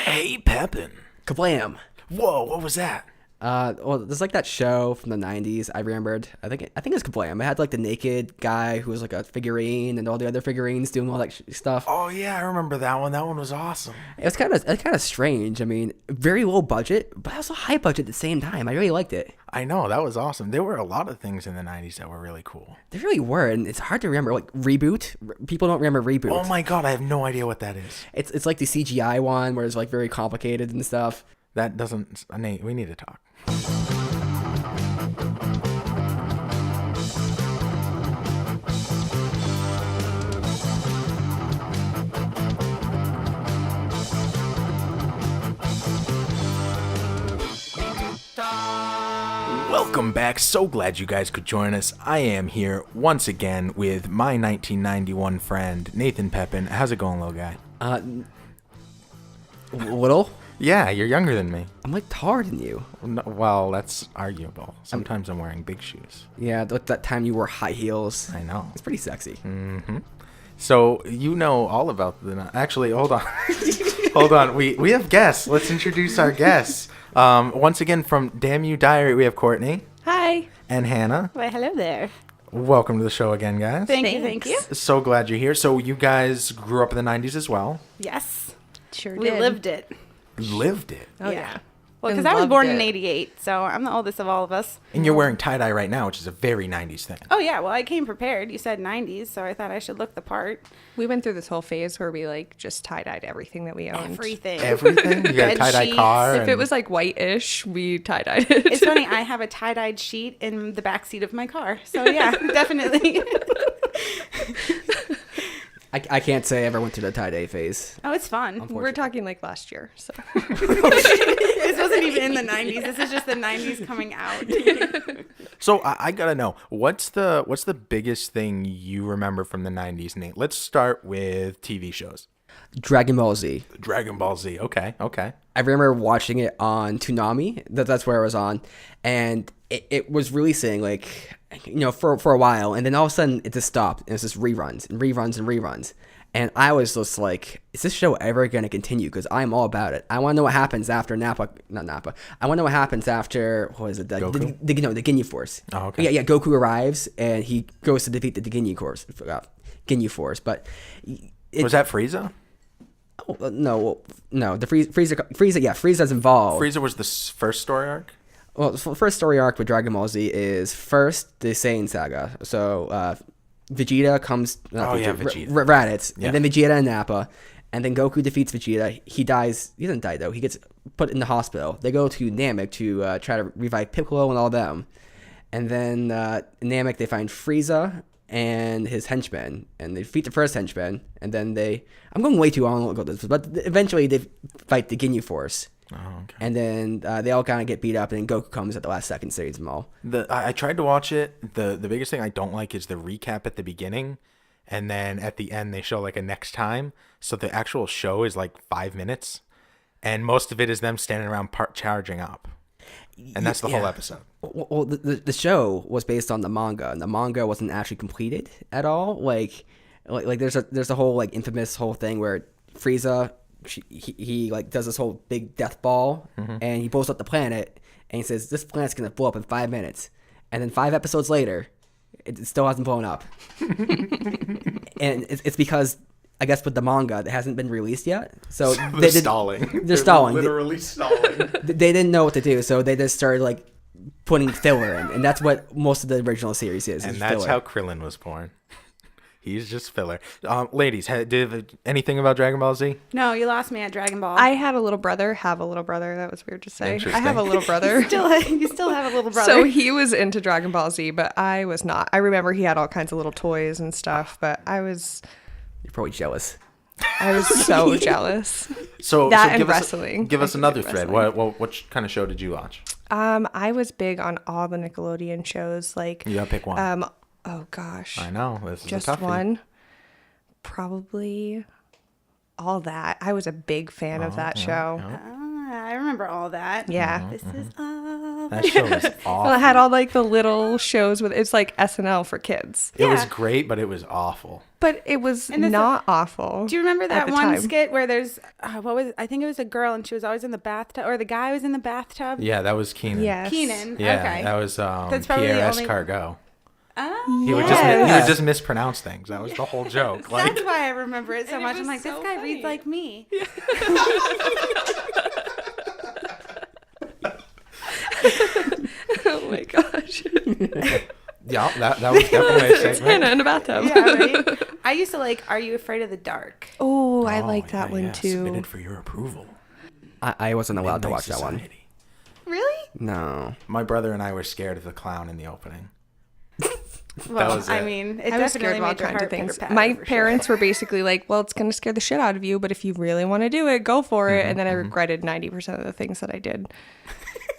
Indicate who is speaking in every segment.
Speaker 1: Hey, Pepin.
Speaker 2: Kablam!
Speaker 1: Whoa, what was that?
Speaker 2: Well, there's like that show from the 90s. I remembered. I think it was Kablam. It had like the naked guy who was like a figurine and all the other figurines doing all that stuff.
Speaker 1: Oh, yeah, I remember that one. That one was awesome.
Speaker 2: It was kind of strange. I mean, very low budget, but also high budget at the same time. I really liked it.
Speaker 1: I know, that was awesome. There were a lot of things in the 90s that were really cool.
Speaker 2: They really were, and it's hard to remember. Like Reboot, people don't remember Reboot.
Speaker 1: Oh my god, I have no idea what that is.
Speaker 2: It's like the CGI one where it's like very complicated and stuff.
Speaker 1: That doesn't... Nate, we need to talk. Welcome back. So glad you guys could join us. I am here once again with my 1991 friend, Nathan Pepin. How's it going, little guy?
Speaker 2: Little?
Speaker 1: Yeah, you're younger than me.
Speaker 2: I'm like taller than you.
Speaker 1: No, well, that's arguable. Sometimes I'm wearing big shoes.
Speaker 2: Yeah, that time you wore high heels.
Speaker 1: I know.
Speaker 2: It's pretty sexy.
Speaker 1: Mm-hmm. So you know all about the... Actually, hold on. Hold on. We have guests. Let's introduce our guests. Once again, from Damn You Diary, we have Courtney.
Speaker 3: Hi.
Speaker 1: And Hannah.
Speaker 3: Why, hello there.
Speaker 1: Welcome to the show again, guys.
Speaker 3: Thank you.
Speaker 1: So glad you're here. So you guys grew up in the 90s as well.
Speaker 3: Yes.
Speaker 4: Sure
Speaker 3: We
Speaker 4: did.
Speaker 3: lived it.
Speaker 1: Lived it.
Speaker 4: Oh, yeah.
Speaker 3: Well,
Speaker 4: And
Speaker 3: because I was
Speaker 4: loved
Speaker 3: born in
Speaker 4: it.
Speaker 3: '88, so I'm the oldest of all of us.
Speaker 1: And you're wearing tie-dye right now, which is a very 90s thing.
Speaker 3: Oh, yeah. Well, I came prepared. You said '90s, so I thought I should look the part.
Speaker 4: We went through this whole phase where we like just tie-dyed everything that we owned.
Speaker 3: Everything.
Speaker 1: Everything? You got a
Speaker 3: Bed
Speaker 1: tie-dye
Speaker 3: sheets.
Speaker 1: car?
Speaker 4: If it was like white-ish, we tie-dyed it.
Speaker 3: It's funny. I have a tie-dyed sheet in the back seat of my car. So, yeah, definitely.
Speaker 2: I can't say I ever went through the tie-dye phase.
Speaker 3: Oh, it's fun.
Speaker 4: We're talking like last year, so.
Speaker 3: This wasn't even in the '90s. This is just the '90s coming out.
Speaker 1: So I gotta know, what's the biggest thing you remember from the 90s, Nate? Let's start with TV shows.
Speaker 2: Dragon Ball Z.
Speaker 1: Dragon Ball Z. Okay.
Speaker 2: I remember watching it on Toonami. That's where it was on, and it was releasing like, you know, for a while, and then all of a sudden it just stopped. And it was just reruns and reruns and reruns, and I was just like, is this show ever going to continue? Because I'm all about it. I want to know what happens after Nappa. Not Nappa. I want to know what happens after, what is it? The Ginyu Force.
Speaker 1: Oh, okay.
Speaker 2: Yeah. Goku arrives and he goes to defeat the Ginyu Force. But
Speaker 1: Was that Frieza?
Speaker 2: Oh, no. The Frieza. Yeah, Frieza's involved.
Speaker 1: Frieza was the first story arc?
Speaker 2: Well, the first story arc with Dragon Ball Z is first the Saiyan saga. So Vegeta comes.
Speaker 1: Vegeta.
Speaker 2: Raditz,
Speaker 1: Yeah.
Speaker 2: and then Vegeta and Nappa, and then Goku defeats Vegeta. He dies. He doesn't die though. He gets put in the hospital. They go to Namek to try to revive Piccolo and all them, and then in Namek they find Frieza and his henchmen, and they defeat the first henchman, and then I'm going way too long ago this, but eventually they fight the Ginyu Force.
Speaker 1: Oh, okay.
Speaker 2: And then they all kind of get beat up, and then Goku comes at the last second, saves them all.
Speaker 1: I tried to watch it. The biggest thing I don't like is the recap at the beginning, and then at the end they show like a next time. So the actual show is like 5 minutes, and most of it is them standing around charging up, and that's the whole episode.
Speaker 2: Well, the show was based on the manga, and the manga wasn't actually completed at all. Like there's a whole like infamous whole thing where Frieza. He like does this whole big death ball, and he blows up the planet, and he says this planet's gonna blow up in 5 minutes, and then 5 episodes later, it still hasn't blown up, and it's because I guess with the manga it hasn't been released yet, so
Speaker 1: they're stalling.
Speaker 2: They're stalling.
Speaker 1: Literally stalling.
Speaker 2: They didn't know what to do, so they just started like putting filler in, and that's what most of the original series is.
Speaker 1: And that's
Speaker 2: filler.
Speaker 1: how Krillin was born. He's just filler. Ladies, did anything about Dragon Ball Z?
Speaker 3: No, you lost me at Dragon Ball.
Speaker 4: I had a little brother, have a little brother. That was weird to say.
Speaker 1: Interesting.
Speaker 4: I have a little brother.
Speaker 3: You still have a little brother.
Speaker 4: So he was into Dragon Ball Z, but I was not. I remember he had all kinds of little toys and stuff, but
Speaker 2: You're probably jealous.
Speaker 4: I was so jealous.
Speaker 1: So
Speaker 4: And
Speaker 1: give
Speaker 4: wrestling.
Speaker 1: Give us
Speaker 4: I
Speaker 1: another
Speaker 4: hated
Speaker 1: thread.
Speaker 4: wrestling.
Speaker 1: What kind of show did you watch?
Speaker 4: I was big on all the Nickelodeon shows. Like,
Speaker 1: You gotta pick one.
Speaker 4: oh gosh,
Speaker 1: I know this is
Speaker 4: just
Speaker 1: a toughie.
Speaker 4: one. Probably all that. I was a big fan of that show.
Speaker 3: I remember all that.
Speaker 4: Yeah.
Speaker 3: This is all Oh,
Speaker 1: That show was awful.
Speaker 4: Well, it had all like the little shows with it's like SNL for kids,
Speaker 1: It was
Speaker 3: Yeah.
Speaker 1: great, but it was awful.
Speaker 4: but it was
Speaker 3: And this-
Speaker 4: not awful.
Speaker 3: Do you remember
Speaker 4: at
Speaker 3: that
Speaker 4: the
Speaker 3: one
Speaker 4: time.
Speaker 3: skit where there's what was it? I think it was a girl and she was always in the bathtub, or the guy was in the bathtub?
Speaker 1: Yeah, that was Keenan.
Speaker 4: Yes.
Speaker 3: Keenan.
Speaker 1: Yeah,
Speaker 3: Okay.
Speaker 1: that was
Speaker 3: That's probably
Speaker 1: Pierre
Speaker 3: the only-
Speaker 1: Escargot.
Speaker 3: Oh,
Speaker 1: He would just mispronounce things. That was the whole joke. Like,
Speaker 3: that's why I remember it so
Speaker 4: And it
Speaker 3: much. I'm
Speaker 4: was
Speaker 3: like,
Speaker 4: so
Speaker 3: this guy
Speaker 4: funny.
Speaker 3: reads like me.
Speaker 4: Oh my gosh.
Speaker 1: yeah, that was definitely a
Speaker 4: It's
Speaker 1: segment.
Speaker 4: Hannah in a bathtub.
Speaker 3: Yeah, right. I used to like Are You Afraid of the Dark?
Speaker 4: Oh, I
Speaker 1: Oh,
Speaker 4: like that
Speaker 1: yeah,
Speaker 4: one
Speaker 1: yeah,
Speaker 4: too.
Speaker 1: Submitted for your approval.
Speaker 2: I wasn't allowed to
Speaker 1: Midnight
Speaker 2: watch that one.
Speaker 1: Society.
Speaker 3: Really?
Speaker 2: No.
Speaker 1: My brother and I were scared of the clown in the opening.
Speaker 3: Well,
Speaker 1: was
Speaker 3: I
Speaker 1: it.
Speaker 3: mean, it
Speaker 4: I was
Speaker 3: definitely
Speaker 4: scared of all
Speaker 3: made your
Speaker 4: kinds of
Speaker 3: heart
Speaker 4: things.
Speaker 3: pitter-patter
Speaker 4: My
Speaker 3: for
Speaker 4: parents
Speaker 3: sure.
Speaker 4: were basically like, well, it's going to scare the shit out of you, but if you really want to do it, go for it. And then I regretted 90% of the things that I did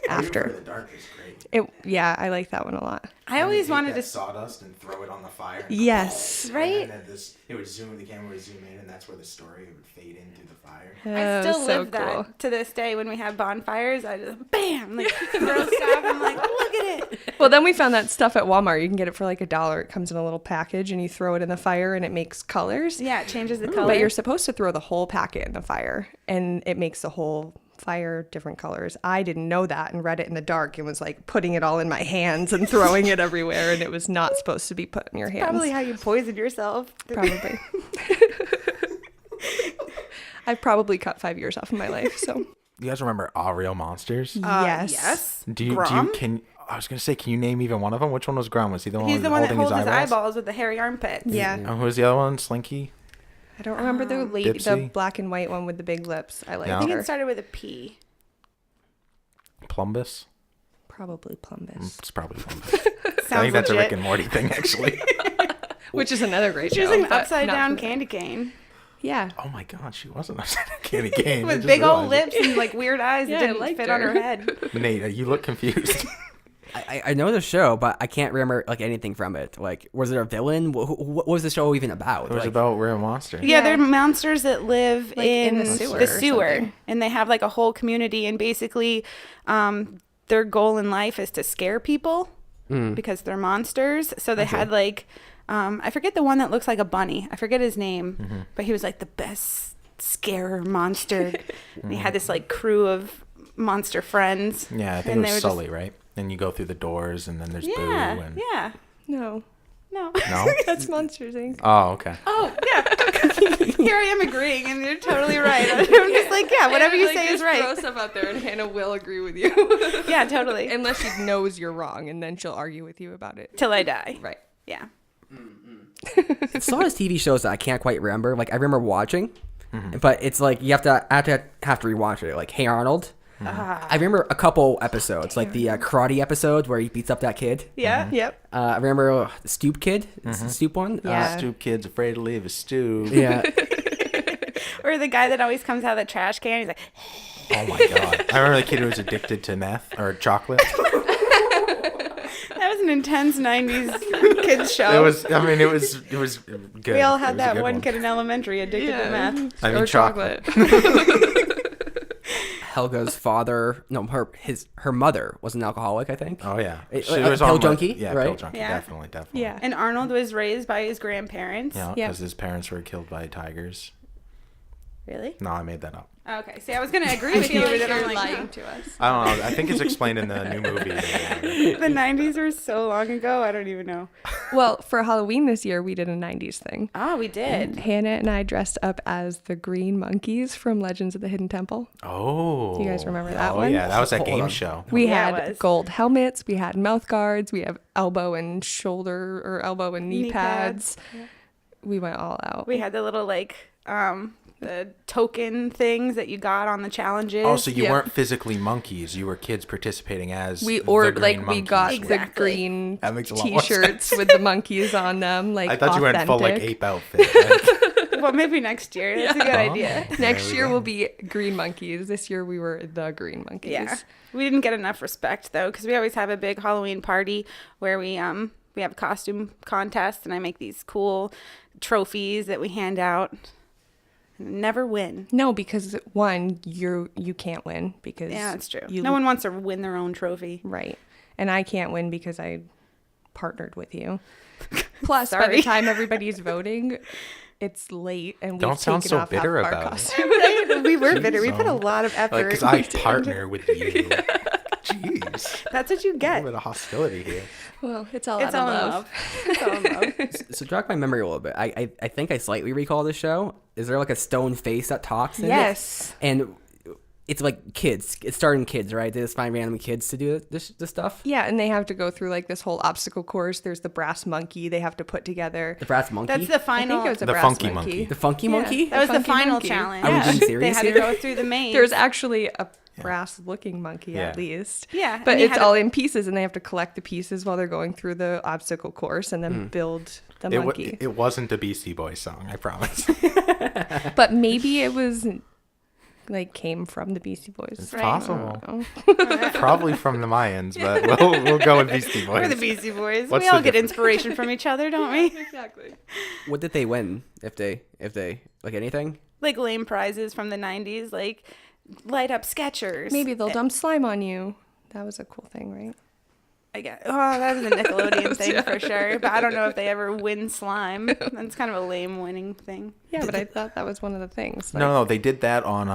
Speaker 4: after.
Speaker 1: The dark is great.
Speaker 4: Yeah, I like that one a lot.
Speaker 3: I always wanted to.
Speaker 1: sawdust and throw it on the fire.
Speaker 4: Yes.
Speaker 3: Right?
Speaker 1: It would zoom. The camera would zoom in, and that's where the story would fade in through the fire.
Speaker 3: I still live that to this day. When we have bonfires, I just bam, like throw stuff. I'm like, look at it.
Speaker 4: Well, then we found that stuff at Walmart. You can get it for like $1. It comes in a little package and you throw it in the fire and it makes colors.
Speaker 3: Yeah, it changes the color.
Speaker 4: But you're supposed to throw the whole packet in the fire and it makes the whole fire different colors. I didn't know that and read it in the dark and was like putting it all in my hands and throwing it everywhere, and it was not supposed to be put in your hands.
Speaker 3: probably how you poisoned yourself.
Speaker 4: Probably. I've probably cut 5 years off of my life, so
Speaker 1: You guys remember All Real Monsters?
Speaker 4: yes.
Speaker 3: Yes.
Speaker 1: Do you
Speaker 3: Grom?
Speaker 1: I was gonna say, can you name even one of them? Which one was Grom? Was he the one?
Speaker 3: He's the one that
Speaker 1: holding
Speaker 3: holds his
Speaker 1: eyebrows?
Speaker 3: eyeballs with the hairy armpits.
Speaker 4: Yeah.
Speaker 1: Oh, who was the other one? Slinky.
Speaker 4: I don't remember the lady, the
Speaker 1: Dipsy?
Speaker 4: black and white one with the big lips. I like
Speaker 1: Yeah.
Speaker 3: I think
Speaker 4: her.
Speaker 3: it started with a P.
Speaker 1: Plumbus.
Speaker 4: Probably Plumbus.
Speaker 1: It's probably Plumbus. I
Speaker 3: Sounds
Speaker 1: think that's a
Speaker 3: legit.
Speaker 1: Rick and Morty thing, actually.
Speaker 4: Which is another great
Speaker 3: She
Speaker 4: show.
Speaker 3: was an
Speaker 4: but
Speaker 3: upside
Speaker 4: not
Speaker 3: down
Speaker 4: for that.
Speaker 3: candy cane
Speaker 4: Yeah.
Speaker 1: Oh my God, she wasn't upside down candy cane. I
Speaker 3: with
Speaker 1: just
Speaker 3: big old
Speaker 1: realized
Speaker 3: lips and like weird eyes
Speaker 4: Yeah,
Speaker 3: that
Speaker 4: I
Speaker 3: didn't
Speaker 4: liked
Speaker 3: fit on
Speaker 4: her.
Speaker 3: her head.
Speaker 1: it. Nate, you look confused.
Speaker 2: I know the show, but I can't remember like anything from it. Like, was it a villain? What was the show even about?
Speaker 1: It was
Speaker 2: Like,
Speaker 1: about real monsters.
Speaker 3: Yeah,
Speaker 4: Yeah.
Speaker 3: they're monsters that live
Speaker 4: Like
Speaker 3: in
Speaker 4: in the sewer or something.
Speaker 3: and they have like a whole community, and basically, their goal in life is to scare people because they're monsters. So they had like, I forget the one that looks like a bunny. I forget his name, but he was like the best scarer monster. And he had this like crew of monster friends.
Speaker 1: Yeah, I think
Speaker 3: And
Speaker 1: it
Speaker 3: they
Speaker 1: was
Speaker 3: were just-
Speaker 1: Sully, right? And you go through the doors, and then there's
Speaker 3: Yeah,
Speaker 1: Boo. And...
Speaker 3: yeah.
Speaker 4: No.
Speaker 3: No.
Speaker 1: No?
Speaker 4: That's Monsters Inc.
Speaker 1: Oh, okay.
Speaker 3: Oh, yeah. Here I am agreeing, and you're totally right. I'm just like, yeah, whatever you say is right.
Speaker 4: Throw stuff out there, and Hannah will agree with you,
Speaker 3: Yeah, totally.
Speaker 4: unless she knows you're wrong, and then she'll argue with you about it.
Speaker 3: Till I die.
Speaker 4: Right.
Speaker 3: Yeah.
Speaker 2: It's a lot of TV shows that I can't quite remember. Like, I remember watching, but it's like you have to rewatch it. Like, Hey Arnold. I remember a couple episodes, like the karate episode where he beats up that kid.
Speaker 3: Yeah.
Speaker 4: Yep.
Speaker 2: I remember the Stoop kid. It's the Stoop one.
Speaker 4: Yeah.
Speaker 1: Stoop kid's afraid to leave his stoop.
Speaker 2: Yeah.
Speaker 3: Or the guy that always comes out of the trash can. He's like,
Speaker 1: Oh my God. I remember the kid who was addicted to meth or chocolate.
Speaker 3: that was an intense 90s kids show.
Speaker 1: It was good.
Speaker 3: we all
Speaker 1: It
Speaker 3: had
Speaker 1: was a
Speaker 3: that
Speaker 1: good
Speaker 3: one kid in elementary addicted to meth.
Speaker 1: I mean,
Speaker 4: or
Speaker 1: chocolate.
Speaker 2: Helga's father, no, her mother was an alcoholic, I think.
Speaker 1: Oh yeah.
Speaker 2: It-
Speaker 1: She
Speaker 2: a
Speaker 1: was
Speaker 2: pill
Speaker 1: on
Speaker 2: junkie,
Speaker 1: yeah,
Speaker 2: right?
Speaker 1: pill junkie,
Speaker 3: Yeah.
Speaker 1: definitely.
Speaker 4: Yeah.
Speaker 3: And Arnold was raised by his grandparents.
Speaker 1: Yeah,
Speaker 4: Yep.
Speaker 1: because his parents were killed by tigers.
Speaker 3: Really?
Speaker 1: No, I made that up.
Speaker 3: Okay. See, I was going to agree with you, but then I'm like, no.
Speaker 4: to us.
Speaker 1: I don't know. I think it's explained in the new movie.
Speaker 3: The 90s were so long ago. I don't even know.
Speaker 4: Well, for Halloween this year, we did a 90s thing.
Speaker 3: Oh, we did.
Speaker 4: Hannah and I dressed up as the green monkeys from Legends of the Hidden Temple.
Speaker 1: Oh.
Speaker 4: Do you guys remember that
Speaker 1: Oh
Speaker 4: one?
Speaker 1: yeah, that was that
Speaker 2: Hold
Speaker 1: game
Speaker 2: on.
Speaker 1: show.
Speaker 4: We
Speaker 3: Yeah, it
Speaker 4: had
Speaker 3: was.
Speaker 4: gold helmets, we had mouth guards, we have elbow and shoulder or elbow and knee,
Speaker 3: Knee
Speaker 4: pads.
Speaker 3: pads.
Speaker 4: We went all out.
Speaker 3: We had the little, like, the token things that you got on the challenges.
Speaker 1: Oh, so you
Speaker 4: Yeah.
Speaker 1: weren't physically monkeys. You were kids participating as
Speaker 4: We
Speaker 1: the
Speaker 4: ordered
Speaker 1: green
Speaker 4: we
Speaker 1: monkeys.
Speaker 4: got
Speaker 3: Exactly.
Speaker 4: the green
Speaker 1: That makes a lot more
Speaker 4: t-shirts
Speaker 1: sense.
Speaker 4: with the monkeys on them, like
Speaker 1: I thought you went full like
Speaker 4: authentic.
Speaker 1: ape outfit. Right?
Speaker 3: Well, maybe next year. That's a good idea.
Speaker 4: Next
Speaker 1: we
Speaker 4: year
Speaker 1: go.
Speaker 4: will be green monkeys. This year we were the green monkeys.
Speaker 3: Yeah. We didn't get enough respect, though, because we always have a big Halloween party where we have a costume contest, and I make these cool trophies that we hand out. Never win.
Speaker 4: No, because one, you can't win because
Speaker 3: Yeah, that's true.
Speaker 4: You,
Speaker 3: No one wants to win their own trophy.
Speaker 4: right, and I can't win because I partnered with you. Plus, by
Speaker 3: Sorry.
Speaker 4: the time everybody's voting, it's late, and we've
Speaker 1: Don't sound
Speaker 4: taken
Speaker 1: so
Speaker 4: off
Speaker 1: bitter
Speaker 4: half of our
Speaker 1: about it.
Speaker 4: costume.
Speaker 3: Right? We were bitter. We put a
Speaker 1: Jeez,
Speaker 3: lot of effort.
Speaker 1: Because I partner with you. Jeez.
Speaker 3: That's what you
Speaker 1: A
Speaker 3: get.
Speaker 1: little bit of hostility here.
Speaker 4: Well, it's all
Speaker 3: It's
Speaker 4: out
Speaker 3: all
Speaker 4: of
Speaker 3: in
Speaker 4: love.
Speaker 3: love. It's all in love.
Speaker 2: So jog my memory a little bit. I think I slightly recall the show. Is there like a stone face that talks in
Speaker 4: Yes.
Speaker 2: it? And it's like kids. It's starting kids, right? They just find random kids to do this stuff.
Speaker 4: Yeah, and they have to go through like this whole obstacle course. There's the brass monkey they have to put together.
Speaker 2: The brass monkey.
Speaker 3: That's the
Speaker 4: I
Speaker 3: final.
Speaker 4: think it was a
Speaker 1: The
Speaker 4: brass
Speaker 1: funky
Speaker 4: monkey.
Speaker 1: monkey.
Speaker 2: the funky
Speaker 4: Yeah.
Speaker 2: monkey.
Speaker 3: That was the
Speaker 4: funky
Speaker 3: final
Speaker 4: monkey.
Speaker 3: challenge.
Speaker 2: Are we being
Speaker 3: They
Speaker 2: serious
Speaker 3: had to
Speaker 2: here?
Speaker 3: go through the maze.
Speaker 4: There's actually a brass-looking monkey
Speaker 1: Yeah.
Speaker 4: at least.
Speaker 3: Yeah,
Speaker 4: but
Speaker 3: and you
Speaker 4: it's
Speaker 3: had
Speaker 4: all
Speaker 3: to-
Speaker 4: in pieces, and they have to collect the pieces while they're going through the obstacle course, and then build the monkey.
Speaker 1: It wasn't a Beastie Boys song, I promise.
Speaker 4: But maybe it was like came from the Beastie Boys.
Speaker 1: It's
Speaker 3: Right.
Speaker 1: possible.
Speaker 4: Oh.
Speaker 1: Probably from the Mayans, but we'll go with Beastie Boys.
Speaker 3: We're the Beastie Boys.
Speaker 1: What's
Speaker 3: we all
Speaker 1: the
Speaker 3: get
Speaker 1: difference?
Speaker 3: inspiration from each other, don't we?
Speaker 4: Exactly.
Speaker 2: What did they win? If they like anything?
Speaker 3: Like lame prizes from the 90s, like light up Skechers.
Speaker 4: Maybe they'll dump slime on you. That was a cool thing, right?
Speaker 3: I guess. Oh, that was a Nickelodeon thing for sure. But I don't know if they ever win slime. That's kind of a lame winning thing.
Speaker 4: Yeah, but I thought that was one of the things.
Speaker 1: No, they did that on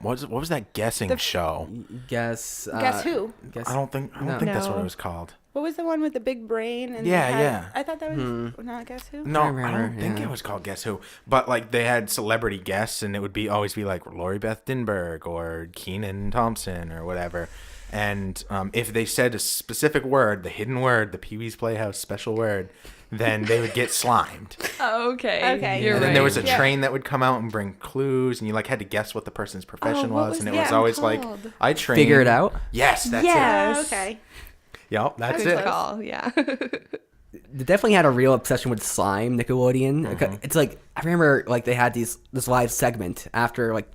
Speaker 1: what was that guessing show?
Speaker 2: Guess.
Speaker 3: Guess who?
Speaker 2: Guess.
Speaker 1: I don't think
Speaker 2: No.
Speaker 1: that's what
Speaker 4: No.
Speaker 1: it was called.
Speaker 3: What was the one with the big brain? And
Speaker 1: Yeah,
Speaker 3: they had-
Speaker 1: yeah.
Speaker 3: I thought that was not Guess Who.
Speaker 1: No,
Speaker 2: I
Speaker 1: I
Speaker 2: remember,
Speaker 1: don't think
Speaker 2: yeah.
Speaker 1: it was called Guess Who. But like they had celebrity guests, and it would always be like Lori Beth Dinberg or Keenan Thompson or whatever. And if they said a specific word, the hidden word, the Pee Wee's Playhouse special word, then they would get slimed.
Speaker 4: Oh, okay.
Speaker 3: Okay.
Speaker 4: You're
Speaker 1: And
Speaker 4: right.
Speaker 1: then there was a
Speaker 3: Yeah.
Speaker 1: train that would come out and bring clues, and you like had to guess what the person's profession
Speaker 4: what
Speaker 1: was,
Speaker 4: was
Speaker 1: and it
Speaker 4: that
Speaker 1: was always like
Speaker 4: called?
Speaker 1: I trained.
Speaker 2: Figure it out.
Speaker 1: Yes, that's
Speaker 4: Yes.
Speaker 3: Oh, okay.
Speaker 1: it. Yep, that's
Speaker 4: Good
Speaker 1: it.
Speaker 4: call. Yeah.
Speaker 2: They definitely had a real obsession with slime. Nickelodeon. It's like I remember like they had this live segment after like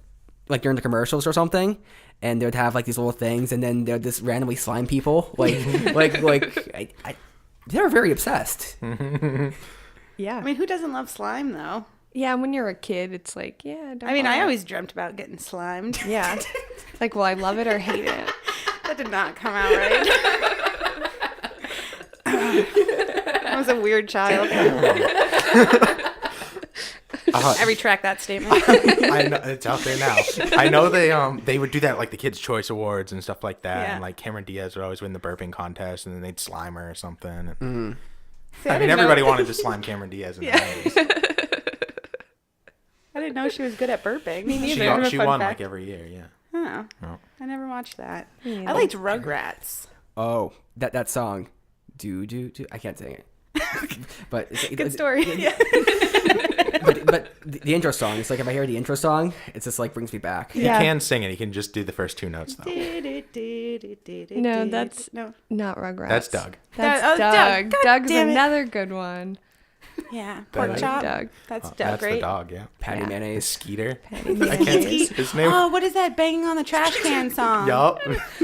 Speaker 2: during the commercials or something, and they would have like these little things, and then they would just randomly slime people. They were very obsessed.
Speaker 4: Yeah.
Speaker 3: I mean, who doesn't love slime though?
Speaker 4: Yeah, when you're a kid, it's like, yeah. Don't
Speaker 3: I mean,
Speaker 4: want
Speaker 3: I
Speaker 4: it.
Speaker 3: always dreamt about getting slimed.
Speaker 4: Yeah. Like, will I love it or hate it?
Speaker 3: That did not come out right. I was a weird child. I retract that statement.
Speaker 1: I know it's out there now. I know they would do that like the Kids' Choice Awards and stuff like that,
Speaker 3: Yeah.
Speaker 1: and like Cameron Diaz would always win the burping contest, and then they'd slime her or something.
Speaker 3: See,
Speaker 1: I mean,
Speaker 3: didn't
Speaker 1: everybody
Speaker 3: know,
Speaker 1: wanted to slime Cameron Diaz in the 90s.
Speaker 3: I didn't know she was good at burping. Me
Speaker 1: She,
Speaker 3: neither.
Speaker 1: she
Speaker 3: Fun
Speaker 1: won
Speaker 3: fact.
Speaker 1: like every year, yeah.
Speaker 3: Oh,
Speaker 1: Oh.
Speaker 3: I never watched that.
Speaker 4: Me
Speaker 3: I
Speaker 4: neither.
Speaker 3: liked Rugrats.
Speaker 2: Oh, that song, do. I can't sing it. But it's,
Speaker 3: Good story. Yeah.
Speaker 2: But the intro song. It's like if I hear the intro song, it's just like brings me back.
Speaker 1: He
Speaker 4: Yeah.
Speaker 1: can sing it. He can just do the first two notes though.
Speaker 4: No, that's
Speaker 3: no.
Speaker 4: not Rugrats.
Speaker 1: That's Doug.
Speaker 4: That's
Speaker 3: Oh, Doug.
Speaker 4: Doug.
Speaker 3: God
Speaker 4: Doug's
Speaker 3: damn it.
Speaker 4: another good one.
Speaker 3: Yeah,
Speaker 1: Doug.
Speaker 3: pork chop.
Speaker 4: Doug.
Speaker 3: That's Doug,
Speaker 1: That's the
Speaker 3: right?
Speaker 1: dog, yeah.
Speaker 2: Patty
Speaker 4: Yeah.
Speaker 2: mayonnaise.
Speaker 1: Skeeter.
Speaker 4: Patty
Speaker 1: I can't.
Speaker 4: mayonnaise.
Speaker 1: His name.
Speaker 3: Oh, what is that banging on the trash can song?
Speaker 1: Yup.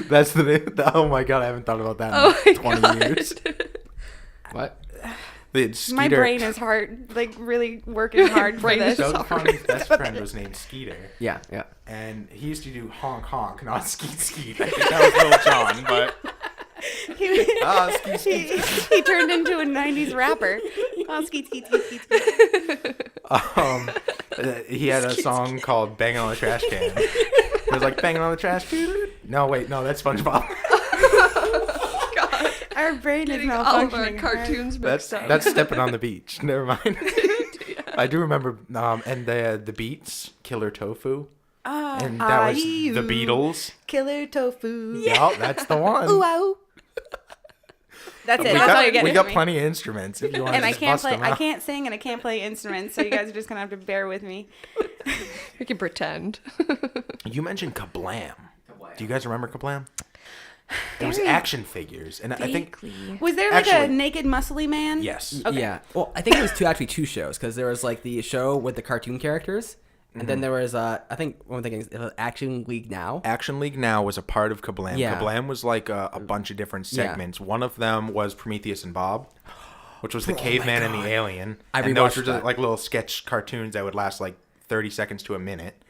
Speaker 1: That's the name. Oh my god, I haven't thought about that
Speaker 4: Oh
Speaker 1: in
Speaker 4: my
Speaker 1: 20 years.
Speaker 2: What?
Speaker 1: The Skeeter.
Speaker 3: My brain is hard, like really working hard for
Speaker 4: Brain is
Speaker 3: this.
Speaker 1: Doug Funny's best friend was named Skeeter.
Speaker 2: Yeah.
Speaker 1: And he used to do honk honk, not skeet skeet. I think that was Lil Jon, but skeet
Speaker 3: he,
Speaker 1: skeet.
Speaker 3: he turned into a 90s rapper. Oh, skeet, skeet, skeet, skeet, skeet.
Speaker 1: He had a song called "Banging on the Trash Can." It was like banging on the trash can. No, wait, no, that's SpongeBob.
Speaker 3: Our brain is
Speaker 4: Getting all of our
Speaker 3: malfunctioning.
Speaker 4: cartoons mixed up.
Speaker 1: That's stepping on the beach. Never mind. I do remember, and the Beats, Killer Tofu, and that was the Beatles.
Speaker 3: Killer tofu.
Speaker 1: Yeah, that's the one.
Speaker 3: Ooh, wow. That's it.
Speaker 1: We
Speaker 3: That's all you're
Speaker 1: got,
Speaker 3: getting
Speaker 1: we
Speaker 3: from
Speaker 1: got
Speaker 3: me.
Speaker 1: plenty of instruments if you want
Speaker 3: And
Speaker 1: to
Speaker 3: I
Speaker 1: just
Speaker 3: can't
Speaker 1: bust
Speaker 3: play.
Speaker 1: them
Speaker 3: I
Speaker 1: out.
Speaker 3: can't sing and I can't play instruments, so you guys are just gonna have to bear with me.
Speaker 4: We can pretend.
Speaker 1: You mentioned Kablam. Do you guys remember Kablam? It was
Speaker 3: Very
Speaker 1: action figures, and I think
Speaker 4: Vaguely.
Speaker 3: Was there like a
Speaker 1: Actually-
Speaker 3: naked muscly man?
Speaker 1: yes.
Speaker 3: Okay.
Speaker 2: Yeah. Well, I think it was two shows because there was like the show with the cartoon characters, and then there was I think one of the things Action League Now.
Speaker 1: Action League Now was a part of Kablam.
Speaker 2: Yeah.
Speaker 1: Kablam was like a bunch of different segments. One of them was Prometheus and Bob, which was the caveman and the alien.
Speaker 2: I
Speaker 1: and those
Speaker 2: rewatched
Speaker 1: were just
Speaker 2: that.
Speaker 1: like little sketch cartoons that would last like 30 seconds to a minute.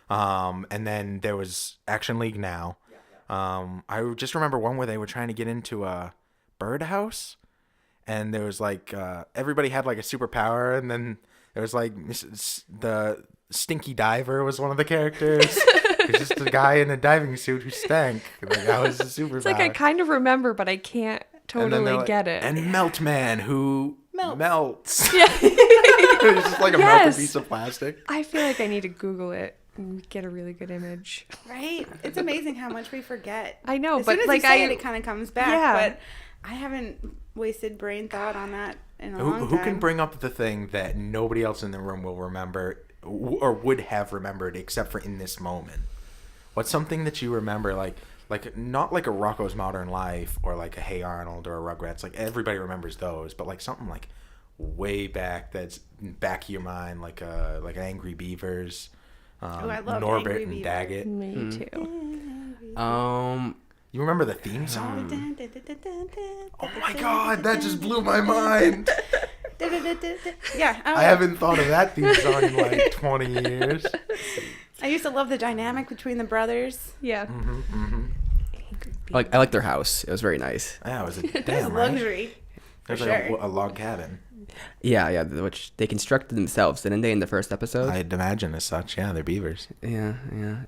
Speaker 1: And then there was Action League Now. I just remember one where they were trying to get into a birdhouse, and there was like everybody had like a superpower, and then there was like the Stinky Diver was one of the characters. It's just a guy in a diving suit who stank. Like, that was a superpower.
Speaker 4: It's like I kind of remember, but I can't totally get it.
Speaker 1: And Melt Man, who melts.
Speaker 4: Yeah.
Speaker 1: It's just like a melted piece of plastic.
Speaker 4: I feel like I need to Google it and get a really good image.
Speaker 3: Right? It's amazing how much we forget.
Speaker 4: I know,
Speaker 3: as
Speaker 4: but
Speaker 3: soon as
Speaker 4: like
Speaker 3: you say it kind of comes back.
Speaker 4: Yeah.
Speaker 3: But I haven't wasted brain thought on that in a long time.
Speaker 1: Who can bring up the thing that nobody else in the room will remember or would have remembered except for in this moment? What's something that you remember, like not like a Rocko's Modern Life or like a Hey Arnold or a Rugrats? Like everybody remembers those, but like something like way back that's back of your mind, like an Angry Beavers,
Speaker 3: I love
Speaker 1: Norbit
Speaker 3: Angry
Speaker 1: and
Speaker 3: Beavers.
Speaker 1: Daggett.
Speaker 4: Me too.
Speaker 1: You remember the theme song? Oh my god, that just blew my mind.
Speaker 3: Yeah.
Speaker 1: I haven't thought of that theme song in like 20 years.
Speaker 3: I used to love the dynamic between the brothers.
Speaker 4: Yeah.
Speaker 2: I like their house. It was very nice.
Speaker 1: Yeah, it was a
Speaker 3: It was
Speaker 1: damn right.
Speaker 3: luxury.
Speaker 1: It
Speaker 3: For
Speaker 1: was like
Speaker 3: sure.
Speaker 1: a log cabin.
Speaker 2: Yeah, which they constructed themselves, didn't they, in the first episode?
Speaker 1: I'd imagine as such. Yeah, they're beavers.
Speaker 2: Yeah.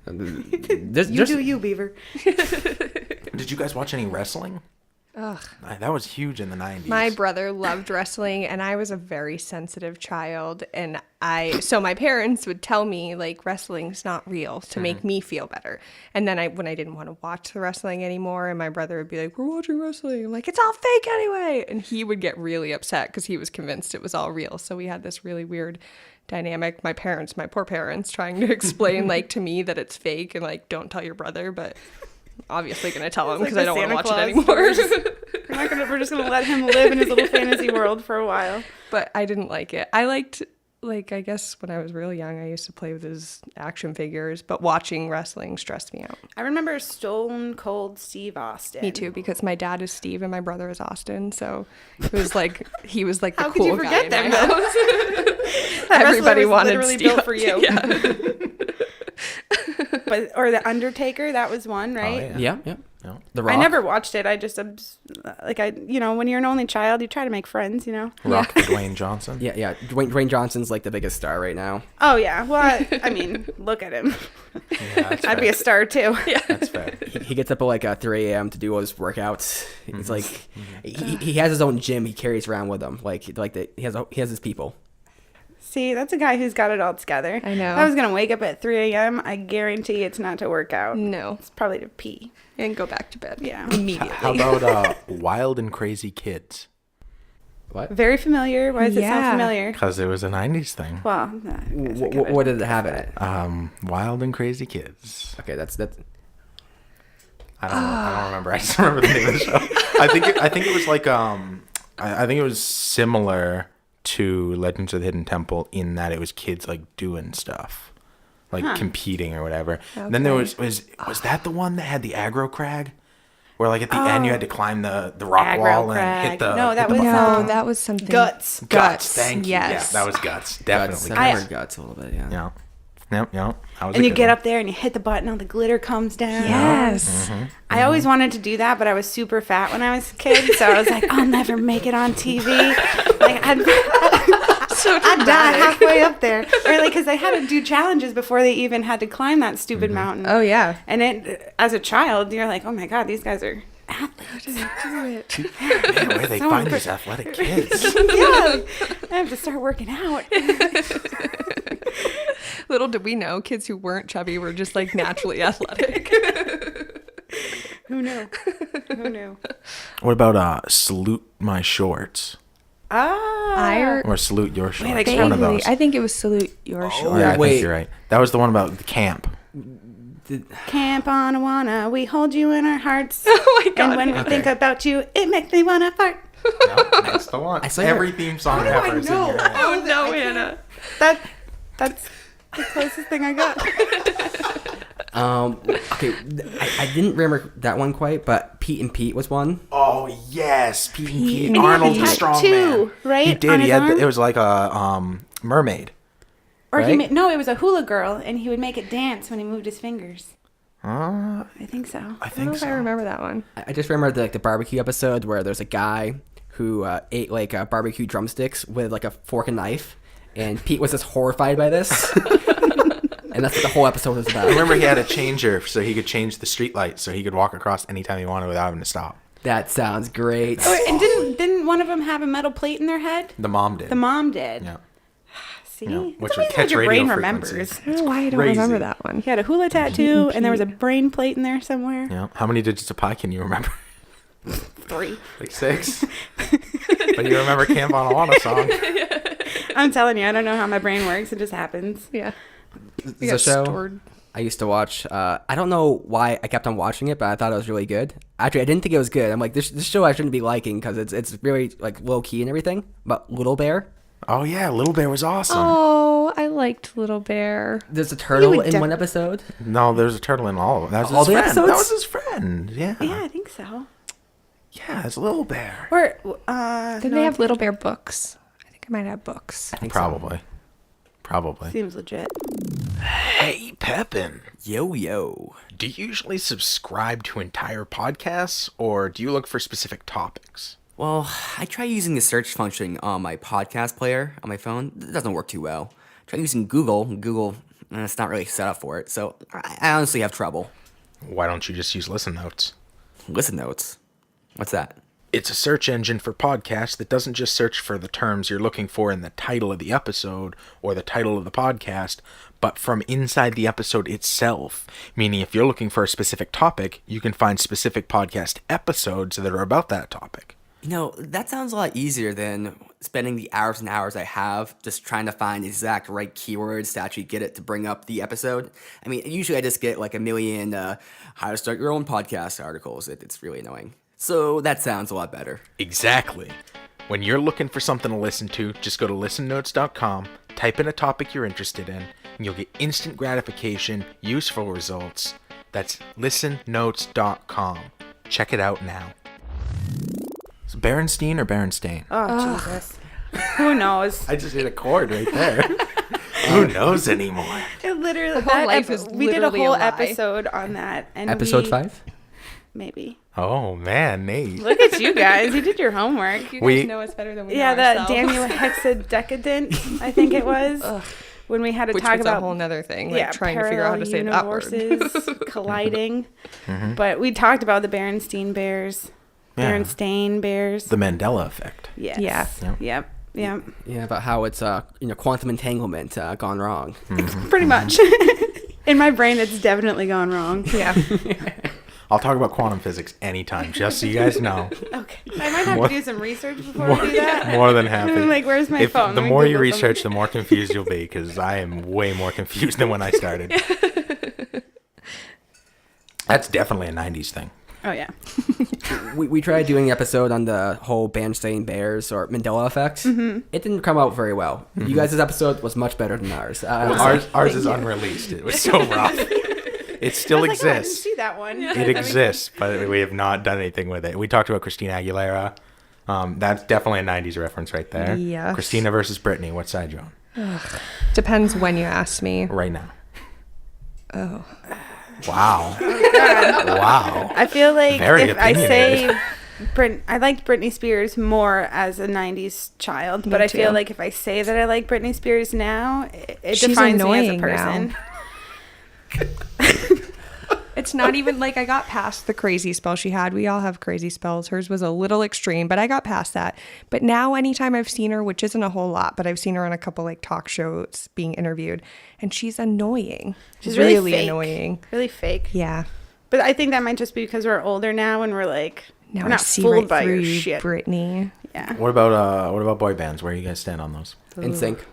Speaker 3: You do you, Beaver.
Speaker 1: Did you guys watch any wrestling?
Speaker 4: Ugh.
Speaker 1: That was huge in the 90s.
Speaker 4: My brother loved wrestling, and I was a very sensitive child. And so my parents would tell me like wrestling's not real to make me feel better. And then when I didn't want to watch the wrestling anymore, and my brother would be like, "We're watching wrestling," I'm like, "It's all fake anyway," and he would get really upset because he was convinced it was all real. So we had this really weird dynamic. My poor parents, trying to explain like to me that it's fake and like don't tell your brother, but. Obviously gonna tell him because
Speaker 3: like
Speaker 4: I don't
Speaker 3: the
Speaker 4: want to
Speaker 3: Santa
Speaker 4: watch
Speaker 3: Claus.
Speaker 4: it anymore.
Speaker 3: We're just gonna let him live in his little fantasy world for a while.
Speaker 4: But I didn't like it. I liked, like, I guess when I was really young, I used to play with his action figures, but watching wrestling stressed me out.
Speaker 3: I remember Stone Cold Steve Austin.
Speaker 4: Me too, because my dad is Steve and my brother is Austin, so it was like he was like the
Speaker 3: How could
Speaker 4: cool
Speaker 3: you
Speaker 4: guy
Speaker 3: forget
Speaker 4: in
Speaker 3: them,
Speaker 4: my
Speaker 3: though?
Speaker 4: house.
Speaker 3: That
Speaker 4: Everybody
Speaker 3: wrestler was
Speaker 4: wanted
Speaker 3: literally
Speaker 4: Steve.
Speaker 3: built for you.
Speaker 4: Yeah.
Speaker 3: Or the Undertaker, that was one, right?
Speaker 1: Oh, yeah.
Speaker 2: Yeah.
Speaker 1: No.
Speaker 2: The Rock.
Speaker 3: I never watched it. I just when you're an only child, you try to make friends, you know.
Speaker 1: Rock the Dwayne Johnson.
Speaker 2: Yeah. Dwayne Johnson's like the biggest star right now.
Speaker 3: Oh yeah. Well, I mean, look at him.
Speaker 1: Yeah, that's
Speaker 3: I'd be a star too. Yeah.
Speaker 1: That's fair.
Speaker 2: He gets up at like 3 a.m. to do all his workouts. He's like, he has his own gym he carries around with him. He has his people.
Speaker 3: See, that's a guy who's got it all together.
Speaker 4: I know.
Speaker 3: If I was gonna wake up at 3 a.m., I guarantee it's not to work out.
Speaker 4: No.
Speaker 3: It's probably to pee.
Speaker 4: And go back to bed.
Speaker 3: Yeah.
Speaker 4: Immediately.
Speaker 1: How about Wild and Crazy Kids?
Speaker 2: What?
Speaker 3: Very familiar. Why does it sound
Speaker 4: Yeah.
Speaker 3: familiar?
Speaker 1: Because it was a 90s thing.
Speaker 3: Well,
Speaker 2: What did it have in it?
Speaker 1: Wild and Crazy Kids.
Speaker 2: Okay, that's.
Speaker 1: I don't remember. I just remember the name of the show. I think it was like I think it was similar to Legends of the Hidden Temple in that it was kids like doing stuff, like competing or whatever. And then there was that the one that had the aggro crag, where like at the end you had to climb the rock
Speaker 3: Aggro
Speaker 1: wall and
Speaker 3: crag.
Speaker 1: hit the
Speaker 3: No, that
Speaker 1: hit the
Speaker 3: was
Speaker 1: button.
Speaker 4: No, that was something.
Speaker 3: Guts.
Speaker 1: Guts. Thank you.
Speaker 4: Yes.
Speaker 1: Yeah, that was Guts.
Speaker 2: Guts.
Speaker 1: Definitely.
Speaker 2: I
Speaker 1: Guts.
Speaker 2: remember Guts a little bit. Yeah.
Speaker 1: Yeah. Yep. That was
Speaker 3: And
Speaker 1: a
Speaker 3: you
Speaker 1: good
Speaker 3: get
Speaker 1: one.
Speaker 3: up there and you hit the button, all the glitter comes down.
Speaker 4: Yes.
Speaker 3: I always wanted to do that, but I was super fat when I was a kid, so I was like, I'll never make it on TV. Like I'd die halfway up there, or like because they had to do challenges before they even had to climb that stupid mountain.
Speaker 4: Oh, yeah.
Speaker 3: And as a child, you're like, oh my god, these guys are athletes.
Speaker 1: Man, where they find these athletic kids?
Speaker 3: Yeah, I have to start working out.
Speaker 4: Little did we know, kids who weren't chubby were just like naturally athletic.
Speaker 3: Who knew? Who knew?
Speaker 1: What about Salute My Shorts
Speaker 3: Ah,
Speaker 1: or Salute Your Shorts?
Speaker 3: I
Speaker 1: One of those.
Speaker 4: I think it was Salute Your Shore.
Speaker 1: Yeah, I
Speaker 2: wait.
Speaker 1: think you're right. That was the one about the camp.
Speaker 3: Camp on Awana, we hold you in our hearts.
Speaker 4: Oh my God.
Speaker 3: And when we think about you, it makes me wanna fart.
Speaker 1: Yep, that's the one.
Speaker 2: I saw
Speaker 1: Every theme song
Speaker 3: How do I
Speaker 1: ever is in
Speaker 3: know?
Speaker 1: your head.
Speaker 4: Oh no, Hannah.
Speaker 3: That's the closest thing I got.
Speaker 2: Okay, I didn't remember that one quite, but Pete and Pete was one.
Speaker 1: Oh yes, Pete and Pete.
Speaker 4: and
Speaker 1: Arnold the
Speaker 4: Pete.
Speaker 1: strong
Speaker 3: Two,
Speaker 1: man.
Speaker 3: right?
Speaker 1: He did.
Speaker 3: On
Speaker 1: He
Speaker 3: his
Speaker 1: had.
Speaker 3: arm?
Speaker 1: It was like a mermaid.
Speaker 3: Or
Speaker 2: right?
Speaker 3: it was a hula girl, and he would make it dance when he moved his fingers.
Speaker 1: I
Speaker 3: I think so.
Speaker 1: think
Speaker 4: I don't know if I remember that one.
Speaker 2: I just remember the barbecue episode where there's a guy who ate like barbecue drumsticks with like a fork and knife, and Pete was just horrified by this. And that's what the whole episode was about.
Speaker 1: I remember he had a changer so he could change the street light so he could walk across anytime he wanted without having to stop.
Speaker 2: That sounds great.
Speaker 3: Oh, and didn't one of them have a metal plate in their head?
Speaker 1: The mom did.
Speaker 3: The mom did.
Speaker 1: Yeah.
Speaker 3: See,
Speaker 1: Yeah,
Speaker 3: it's
Speaker 1: which
Speaker 3: amazing
Speaker 1: would catch
Speaker 3: what your
Speaker 1: radio
Speaker 3: brain
Speaker 1: frequencies.
Speaker 3: remembers.
Speaker 4: I don't know why I don't
Speaker 1: crazy.
Speaker 4: remember that one.
Speaker 3: He had a hula tattoo, and there was a brain plate in there somewhere.
Speaker 1: Yeah. How many digits of pi can you remember?
Speaker 3: 3.
Speaker 1: Like 6? But you remember Camp on Awana song.
Speaker 3: I'm telling you, I don't know how my brain works. It just happens.
Speaker 4: Yeah.
Speaker 2: It's a show I used to watch. I don't know why I kept on watching it, but I thought it was really good. Actually, I didn't think it was good. I'm like, this show I shouldn't be liking because it's very like low key and everything. But Little Bear,
Speaker 1: Oh, yeah. Little Bear was awesome.
Speaker 4: Oh, I liked Little Bear.
Speaker 2: there's a turtle
Speaker 3: would
Speaker 2: in one episode.
Speaker 1: No, there's a turtle in all of them. That was
Speaker 2: All
Speaker 1: his
Speaker 2: the
Speaker 1: friend. That
Speaker 2: episodes?
Speaker 1: was his friend. Yeah.
Speaker 3: Yeah, I think so.
Speaker 1: Yeah, it's Little Bear.
Speaker 3: Or
Speaker 4: Did they have Little Bear books? I think I might have books.
Speaker 2: I think so.
Speaker 1: Probably.
Speaker 3: seems legit.
Speaker 1: Hey, Pepin.
Speaker 2: Yo.
Speaker 1: Do you usually subscribe to entire podcasts, or do you look for specific topics?
Speaker 5: Well, I try using the search function on my podcast player on my phone. It doesn't work too well. Try using Google. Google, it's not really set up for it, so I honestly have trouble.
Speaker 1: Why don't you just use Listen Notes?
Speaker 5: Listen Notes. What's that?
Speaker 1: It's a search engine for podcasts that doesn't just search for the terms you're looking for in the title of the episode or the title of the podcast, but from inside the episode itself. Meaning if you're looking for a specific topic, you can find specific podcast episodes that are about that topic.
Speaker 5: You know, that sounds a lot easier than spending the hours and hours I have just trying to find the exact right keywords to actually get it to bring up the episode. I mean, usually I just get like a million how to start your own podcast articles. It's really annoying. So that sounds a lot better.
Speaker 1: Exactly. When you're looking for something to listen to, just go to listennotes.com, type in a topic you're interested in, and you'll get instant gratification, useful results. That's listennotes.com. Check it out now. Is it Berenstein or Berenstain?
Speaker 3: Oh, Jesus. Who knows?
Speaker 1: I just hit a chord right there. Who knows anymore?
Speaker 3: It literally,
Speaker 4: The whole life is
Speaker 3: we did a
Speaker 4: literally a
Speaker 3: whole
Speaker 4: lie.
Speaker 3: episode on that. And
Speaker 2: Episode
Speaker 3: we-
Speaker 2: 5.
Speaker 3: Maybe.
Speaker 1: Oh, man, Nate.
Speaker 3: Look at you guys. You did your homework.
Speaker 4: You
Speaker 1: We-
Speaker 4: guys know us better than we
Speaker 3: Yeah,
Speaker 4: know
Speaker 3: that
Speaker 4: ourselves.
Speaker 3: Daniel hexadecadent, I think it was. When we had to
Speaker 4: Which
Speaker 3: talk
Speaker 4: was
Speaker 3: about
Speaker 4: a whole nother thing, like trying to figure out how to say that
Speaker 3: parallel
Speaker 4: word.
Speaker 3: universes colliding. But we talked about the Berenstein Bears.
Speaker 1: Yeah.
Speaker 3: Berenstain Bears.
Speaker 1: The Mandela effect.
Speaker 3: Yes.
Speaker 4: Yeah.
Speaker 3: Yep. Yep.
Speaker 2: Yeah, about how it's quantum entanglement gone wrong.
Speaker 3: Pretty much. In my brain, it's definitely gone wrong.
Speaker 4: Yeah.
Speaker 1: I'll talk about quantum physics anytime, just so you guys know.
Speaker 3: Okay. I might have
Speaker 1: More-
Speaker 3: to do some research before we do that.
Speaker 1: More than happy.
Speaker 3: I'm like, where's my phone?
Speaker 1: The
Speaker 3: Let me
Speaker 1: more you
Speaker 3: Google
Speaker 1: research,
Speaker 3: something.
Speaker 1: the more confused you'll be, because I am way more confused than when I started. That's definitely a 90s thing.
Speaker 3: Oh, yeah.
Speaker 2: We tried doing an episode on the whole Berenstain Bears or Mandela effects. It didn't come out very well. You guys' episode was much better than ours.
Speaker 1: Ours is unreleased. It was so rough. It still
Speaker 3: I was like, oh, I didn't
Speaker 1: exists.
Speaker 3: see that one.
Speaker 1: It exists, but we have not done anything with it. We talked about Christina Aguilera. That's definitely a 90s reference right there.
Speaker 4: Yes.
Speaker 1: Christina versus Britney. What side you on?
Speaker 4: Depends when you ask me.
Speaker 1: Right now.
Speaker 4: Oh.
Speaker 1: Wow. Wow.
Speaker 3: I feel like
Speaker 1: Very
Speaker 3: if I say
Speaker 1: opinionated.
Speaker 3: I liked Britney Spears more as a 90s child, but I feel
Speaker 4: too.
Speaker 3: like if I say that I like Britney Spears now, it
Speaker 4: She's
Speaker 3: defines me as a
Speaker 4: annoying
Speaker 3: person.
Speaker 4: It's not even like I got past the crazy spell she had. We all have crazy spells. Hers was a little extreme, but I got past that. But now anytime I've seen her, which isn't a whole lot, but I've seen her on a couple like talk shows being interviewed, and she's annoying.
Speaker 3: She's really fake.
Speaker 4: Annoying.
Speaker 3: Really fake.
Speaker 4: Yeah.
Speaker 3: But I think that might just be because we're older now and we're like,
Speaker 4: Now
Speaker 3: we're
Speaker 4: I
Speaker 3: not
Speaker 4: see
Speaker 3: fooled
Speaker 4: right
Speaker 3: by
Speaker 4: through
Speaker 3: your
Speaker 4: you,
Speaker 3: shit.
Speaker 4: Brittany.
Speaker 3: Yeah.
Speaker 1: What about boy bands? Where do you guys stand on those?
Speaker 2: In sync.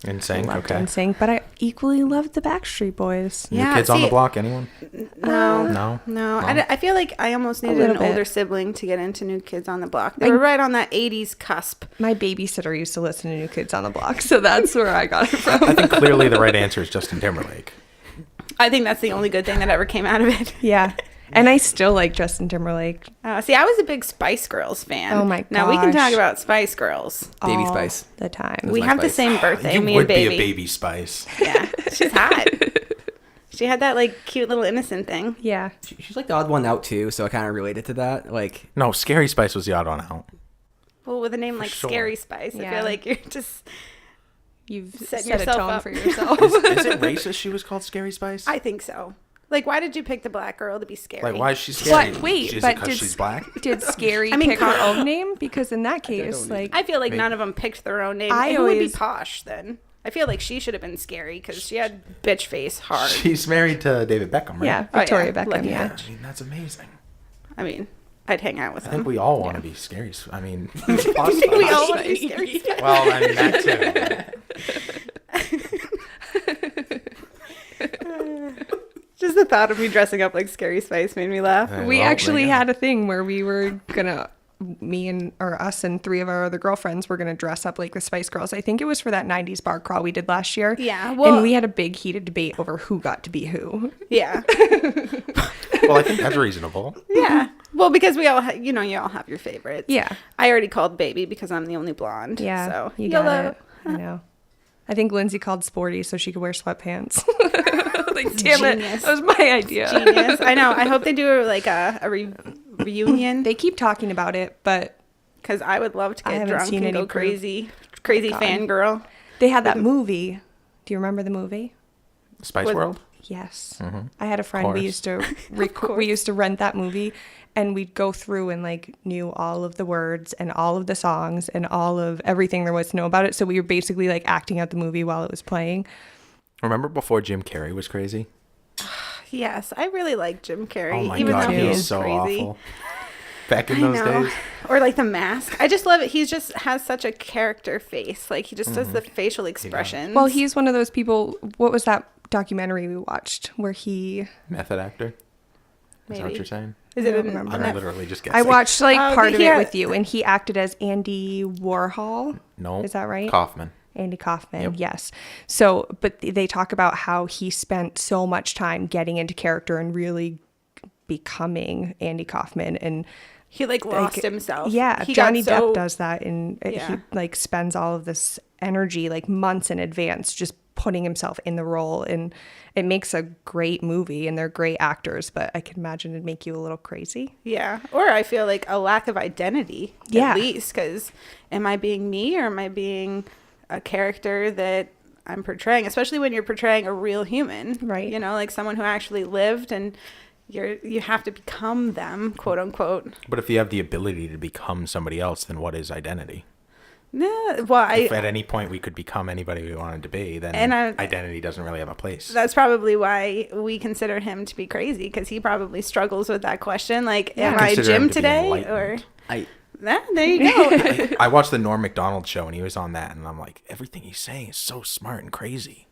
Speaker 1: In sync,
Speaker 4: Loved
Speaker 1: okay.
Speaker 4: NSYNC, but I equally loved the Backstreet Boys.
Speaker 1: New
Speaker 3: Yeah,
Speaker 1: Kids on the
Speaker 3: see-
Speaker 1: Block? Anyone?
Speaker 3: No.
Speaker 1: No.
Speaker 3: No. I feel like I almost needed
Speaker 4: little
Speaker 3: an older
Speaker 4: bit.
Speaker 3: sibling to get into New Kids on the Block. They were right on that 80s cusp.
Speaker 4: My babysitter used to listen to New Kids on the Block, so that's where I got it from.
Speaker 1: I think clearly the right answer is Justin Timberlake.
Speaker 3: I think that's the only good thing that ever came out of it.
Speaker 4: Yeah. And I still like Justin Timberlake.
Speaker 3: See, I was a big Spice Girls fan.
Speaker 4: Oh my
Speaker 3: Now we can talk
Speaker 4: gosh.
Speaker 3: about Spice Girls.
Speaker 2: Baby
Speaker 4: all
Speaker 2: Spice.
Speaker 4: the time.
Speaker 3: We
Speaker 2: my
Speaker 3: have the
Speaker 2: Spice.
Speaker 3: same birthday,
Speaker 1: You
Speaker 3: me
Speaker 1: would
Speaker 3: and
Speaker 1: be
Speaker 3: Baby.
Speaker 1: a Baby Spice.
Speaker 3: Yeah, she's hot. She had that like cute little innocent thing.
Speaker 4: Yeah.
Speaker 2: She's like the odd one out too, so I kind of related to that. Like,
Speaker 1: No, Scary Spice was the odd one out.
Speaker 3: Well, with a name like
Speaker 1: sure.
Speaker 3: Scary Spice, I
Speaker 4: Yeah.
Speaker 3: feel like you're just.
Speaker 4: You've
Speaker 3: Set
Speaker 4: set a
Speaker 3: yourself
Speaker 4: tone
Speaker 3: up.
Speaker 4: for yourself.
Speaker 1: Is it racist she was called Scary Spice?
Speaker 3: I think so. Like, why did you pick the black girl to be scary?
Speaker 1: Like, why is she scary?
Speaker 4: But wait,
Speaker 1: Is it
Speaker 4: but
Speaker 1: 'cause she's black?
Speaker 4: did Scary
Speaker 3: I mean,
Speaker 4: pick her own name? Because in that case, like,
Speaker 3: I feel like none of them picked their own name.
Speaker 4: I
Speaker 3: Who would be
Speaker 4: always-
Speaker 3: Posh then? I feel like she should have been scary because she had bitch face hard.
Speaker 1: She's married to David Beckham, right?
Speaker 4: yeah,
Speaker 3: Oh, yeah.
Speaker 4: Victoria Beckham.
Speaker 3: Lucky
Speaker 4: Yeah.
Speaker 1: Yeah, I mean, that's amazing.
Speaker 3: I mean, I'd hang out with
Speaker 1: I think
Speaker 3: him.
Speaker 1: we all want to be scary. I mean,
Speaker 3: we all want to be scary.
Speaker 1: well, I mean, that too.
Speaker 3: Just the thought of me dressing up like Scary Spice made me laugh.
Speaker 1: Yeah.
Speaker 4: We
Speaker 1: Well,
Speaker 4: actually
Speaker 1: there you go.
Speaker 4: had a thing where we were gonna, us and three of our other girlfriends were gonna dress up like the Spice Girls. I think it was for that 90's bar crawl we did last year.
Speaker 3: Yeah, well-
Speaker 4: and we had a big heated debate over who got to be who.
Speaker 3: Yeah.
Speaker 1: Well, I think that's reasonable.
Speaker 3: Yeah. Well, because we all, you all have your favorites.
Speaker 4: Yeah.
Speaker 3: I already called Baby because I'm the only blonde.
Speaker 4: Yeah,
Speaker 3: So
Speaker 4: you got
Speaker 3: YOLO.
Speaker 4: it. I know. I think Lindsay called Sporty so she could wear sweatpants. Like, damn
Speaker 3: Genius.
Speaker 4: it, that was my idea.
Speaker 3: Genius. I know. I hope they do like a reunion
Speaker 4: They keep talking about it, but
Speaker 3: because I would love to
Speaker 4: I
Speaker 3: get
Speaker 4: haven't
Speaker 3: drunk
Speaker 4: seen
Speaker 3: and
Speaker 4: any
Speaker 3: go
Speaker 4: proof.
Speaker 3: crazy
Speaker 4: God.
Speaker 3: fangirl.
Speaker 4: they had that movie. Do you remember the movie?
Speaker 1: Spice
Speaker 3: With-
Speaker 1: World.
Speaker 4: Yes.
Speaker 1: Mm-hmm.
Speaker 4: I had a friend. We
Speaker 1: course.
Speaker 4: used to we used to rent that movie, and we'd go through and like knew all of the words and all of the songs and all of everything there was to know about it. So we were basically like acting out the movie while it was playing.
Speaker 1: Remember before Jim Carrey was crazy?
Speaker 3: Yes, I really like Jim Carrey,
Speaker 1: Oh my
Speaker 3: even
Speaker 1: god,
Speaker 3: though
Speaker 1: he
Speaker 3: he
Speaker 1: was
Speaker 3: is
Speaker 1: so
Speaker 3: crazy.
Speaker 1: awful. Back in
Speaker 3: I
Speaker 1: those
Speaker 3: know.
Speaker 1: days.
Speaker 3: Or like the mask. I just love it. He just has such a character face. Like he just does the facial expressions.
Speaker 4: Well, he's one of those people. What was that documentary we watched where he?
Speaker 1: Method actor. Is that what
Speaker 3: Maybe.
Speaker 1: you're saying?
Speaker 3: Is it
Speaker 4: I don't
Speaker 3: in
Speaker 4: remember.
Speaker 1: I'm
Speaker 3: Net-
Speaker 1: literally just guessing.
Speaker 4: I watched like
Speaker 3: Oh,
Speaker 4: part of
Speaker 3: yeah.
Speaker 4: it with you, and he acted as Andy Warhol.
Speaker 1: No.
Speaker 4: Is that right?
Speaker 1: Kaufman.
Speaker 4: Andy Kaufman,
Speaker 1: Yep.
Speaker 4: yes. So, but they talk about how he spent so much time getting into character and really becoming Andy Kaufman, and
Speaker 3: He like lost
Speaker 4: like,
Speaker 3: himself.
Speaker 4: yeah,
Speaker 3: He
Speaker 4: Johnny
Speaker 3: got so-
Speaker 4: Depp does that, and
Speaker 3: Yeah.
Speaker 4: he like spends all of this energy like months in advance just putting himself in the role, and it makes a great movie, and they're great actors. But I can imagine it'd make you a little crazy.
Speaker 3: Yeah. Or I feel like a lack of identity.
Speaker 4: Yeah.
Speaker 3: At least because am I being me or am I being a character that I'm portraying? Especially when you're portraying a real human,
Speaker 4: Right.
Speaker 3: You know, like someone who actually lived, and you have to become them, quote unquote.
Speaker 1: But if you have the ability to become somebody else, then what is identity?
Speaker 3: No, well,
Speaker 1: If at any point we could become anybody we wanted to be, then
Speaker 3: And I-
Speaker 1: identity doesn't really have a place.
Speaker 3: that's probably why we consider him to be crazy, because he probably struggles with that question. Like, am I
Speaker 1: Consider him
Speaker 3: Jim
Speaker 1: to be
Speaker 3: today? Or
Speaker 1: enlightened.
Speaker 3: there you go.
Speaker 1: I watched the Norm Macdonald show and he was on that, and I'm like, everything he's saying is so smart and crazy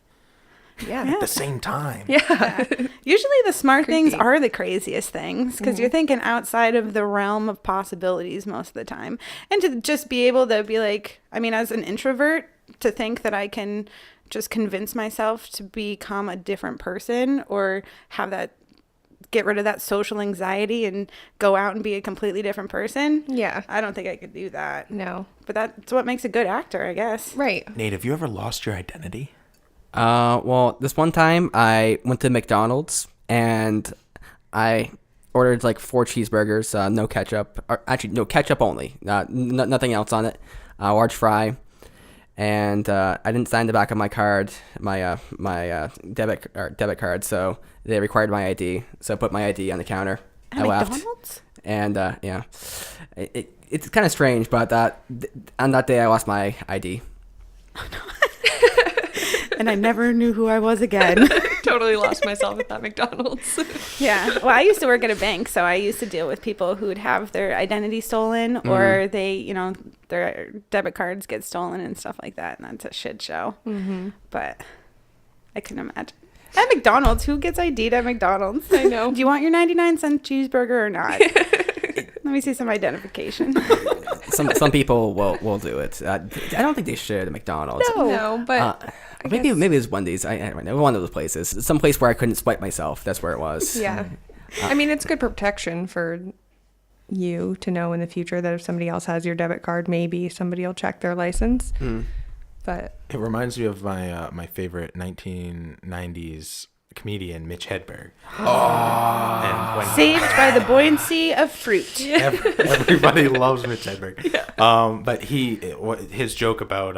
Speaker 4: Yeah.
Speaker 1: at the same time.
Speaker 3: Usually the smart things
Speaker 4: Creepy.
Speaker 3: are the craziest things, because you're thinking outside of the realm of possibilities most of the time. And to just be able to be like, I mean, as an introvert, to think that I can just convince myself to become a different person, or have that, get rid of that social anxiety and go out and be a completely different person.
Speaker 4: Yeah.
Speaker 3: I don't think I could do that.
Speaker 4: No.
Speaker 3: But that's what makes a good actor, I guess.
Speaker 4: Right.
Speaker 1: Nate, have you ever lost your identity?
Speaker 2: well, this one time I went to McDonald's and I ordered like 4 cheeseburgers, no ketchup, or actually no ketchup only, nothing else on it, large fry, and I didn't sign the back of my card, my debit card, so they required my ID, so I put my ID on the counter.
Speaker 3: At
Speaker 2: I left,
Speaker 3: McDonald's?
Speaker 2: and yeah, it's kind of strange, but on that day I lost my ID.
Speaker 3: And I never knew who I was again.
Speaker 4: Totally lost myself at that McDonald's.
Speaker 3: Yeah. Well, I used to work at a bank, so I used to deal with people who would have their identity stolen, or they, their debit cards get stolen and stuff like that. And that's a shit show. Mm-hmm. But I can imagine. At McDonald's, who gets ID'd at McDonald's?
Speaker 4: I know.
Speaker 3: Do you want your 99-cent cheeseburger or not? Let me see some identification.
Speaker 2: Some people will do it. I don't think they should at McDonald's.
Speaker 4: No, but
Speaker 2: Maybe it was Wendy's. I don't know, one of those places. Some place where I couldn't swipe myself. That's where it was.
Speaker 4: yeah. I mean, it's good protection for you to know in the future that if somebody else has your debit card, maybe somebody will check their license. But
Speaker 1: It reminds me of my my favorite 1990s comedian, Mitch Hedberg. And when
Speaker 3: Saved by the buoyancy of fruit.
Speaker 1: everybody loves Mitch Hedberg. But his joke about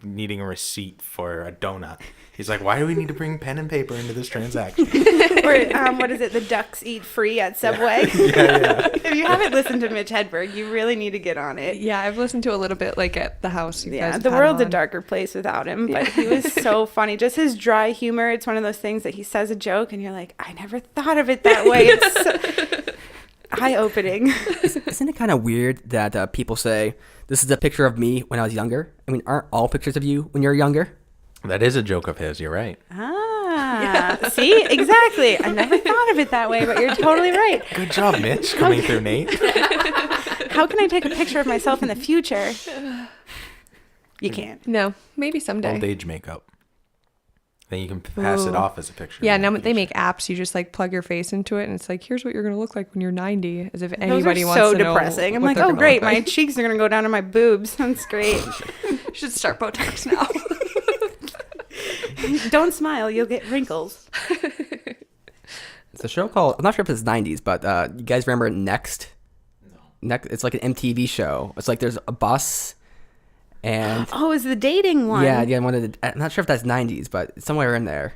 Speaker 1: needing a receipt for a donut. He's like, why do we need to bring pen and paper into this transaction?
Speaker 3: Or what is it? The ducks eat free at Subway.
Speaker 1: Yeah.
Speaker 3: If you haven't listened to Mitch Hedberg, you really need to get on it.
Speaker 4: yeah, I've listened to a little bit like at the house. You
Speaker 3: Yeah,
Speaker 4: guys
Speaker 3: the
Speaker 4: have had
Speaker 3: world's a
Speaker 4: on.
Speaker 3: darker place without him, but he was so funny. Just his dry humor. It's one of those things that he says a joke and you're like, I never thought of it that way. It's so eye-opening.
Speaker 2: Isn't it kind of weird that people say, this is a picture of me when I was younger? I mean, aren't all pictures of you when you're younger?
Speaker 1: That is a joke of his. You're right.
Speaker 3: See? Exactly. I never thought of it that way, but you're totally right.
Speaker 1: Good job, Mitch, coming through Nate.
Speaker 3: How can I take a picture of myself in the future? You can't.
Speaker 4: No, maybe someday.
Speaker 1: Old age makeup. Then you can pass it
Speaker 4: Ooh.
Speaker 1: off as a picture.
Speaker 4: Yeah,
Speaker 1: in the
Speaker 4: now they
Speaker 1: future.
Speaker 4: make apps. You just like plug your face into it, and it's like, here's what you're gonna look like when you're 90. As if
Speaker 3: Those
Speaker 4: anybody
Speaker 3: are
Speaker 4: wants
Speaker 3: so
Speaker 4: to know
Speaker 3: depressing. I'm
Speaker 4: what
Speaker 3: like,
Speaker 4: they're
Speaker 3: oh
Speaker 4: gonna
Speaker 3: great,
Speaker 4: look
Speaker 3: my
Speaker 4: like.
Speaker 3: cheeks are gonna go down to my boobs. That's great.
Speaker 4: should start Botox now.
Speaker 3: Don't smile, you'll get wrinkles.
Speaker 2: It's a show called, I'm not sure if it's 90s, but you guys remember Next? No. Next, it's like an MTV show. It's like there's a bus and...
Speaker 3: Oh, is the dating one?
Speaker 2: yeah, I'm not sure if that's 90s, but it's somewhere in there.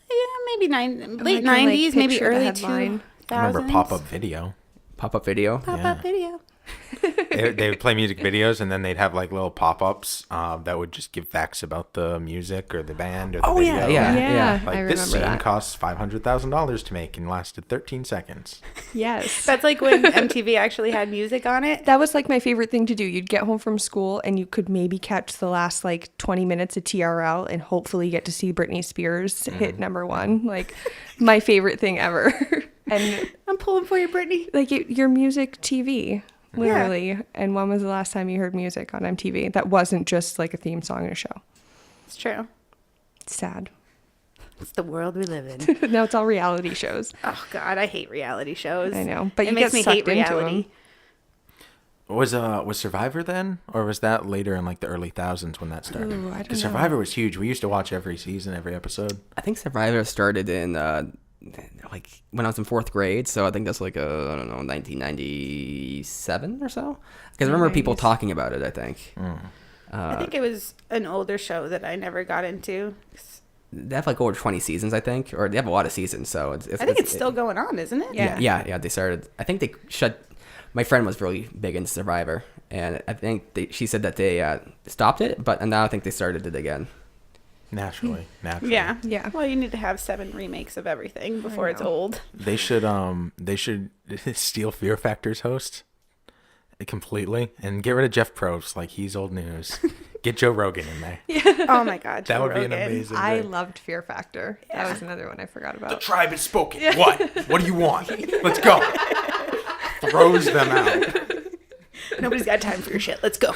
Speaker 3: Yeah, maybe late
Speaker 4: can, like,
Speaker 3: 90s, maybe
Speaker 4: picture the
Speaker 3: early
Speaker 4: headline.
Speaker 3: 2000s.
Speaker 1: I remember pop-up video.
Speaker 2: Pop-up video.
Speaker 3: Pop-up video.
Speaker 1: They would play music videos, and then they'd have like little pop-ups that would just give facts about the music or the band or the
Speaker 2: Oh,
Speaker 1: video.
Speaker 2: yeah, yeah.
Speaker 4: Yeah,
Speaker 1: Like
Speaker 4: I
Speaker 1: this
Speaker 4: remember
Speaker 1: scene
Speaker 4: that.
Speaker 1: costs $500,000 to make and lasted 13 seconds.
Speaker 4: Yes.
Speaker 3: That's like when MTV actually had music on it.
Speaker 4: That was like my favorite thing to do. You'd get home from school and you could maybe catch the last like 20 minutes of TRL and hopefully get to see Britney Spears hit #1. Like my favorite thing ever. And
Speaker 3: I'm pulling for you, Brittany.
Speaker 4: like your music TV, literally. Yeah. And when was the last time you heard music on MTV that wasn't just like a theme song in a show?
Speaker 3: It's true.
Speaker 4: It's sad.
Speaker 3: It's the world we live in.
Speaker 4: Now it's all reality shows.
Speaker 3: Oh God, I hate reality shows.
Speaker 4: I know, but
Speaker 3: it
Speaker 4: you
Speaker 3: makes
Speaker 4: get
Speaker 3: me
Speaker 4: sucked
Speaker 3: hate
Speaker 4: into
Speaker 3: reality.
Speaker 4: them.
Speaker 1: Was Survivor then, or was that later in like the early thousands when that started?
Speaker 4: Ooh, I don't
Speaker 1: Because
Speaker 4: know.
Speaker 1: Survivor was huge. We used to watch every season, every episode.
Speaker 2: I think Survivor started in like when I was in 4th grade, so I think that's like I don't know, 1997 or so. Because I remember people
Speaker 4: 90s.
Speaker 2: talking about it. I think
Speaker 3: I think it was an older show that I never got into.
Speaker 2: they have like over 20 seasons, I think, or they have a lot of seasons. So it's
Speaker 3: I think it's still going on, isn't it?
Speaker 2: yeah. They started. I think they shut. My friend was really big into Survivor, and I think she said that they stopped it, but now I think they started it again.
Speaker 1: Naturally.
Speaker 3: Yeah.
Speaker 4: Yeah.
Speaker 3: Well, you need to have 7 remakes of everything before it's
Speaker 4: know.
Speaker 3: old.
Speaker 1: They should steal Fear Factor's host completely and get rid of Jeff Probst. Like, he's old news. Get Joe Rogan in there.
Speaker 3: Oh my God.
Speaker 1: That
Speaker 3: Joe
Speaker 1: would be an
Speaker 3: Rogan.
Speaker 1: amazing
Speaker 4: I
Speaker 1: thing.
Speaker 4: loved Fear Factor. That was another one I forgot about.
Speaker 1: Tribe has spoken. What? What do you want? Let's go. Throws them out.
Speaker 3: Nobody's got time for your shit. Let's go.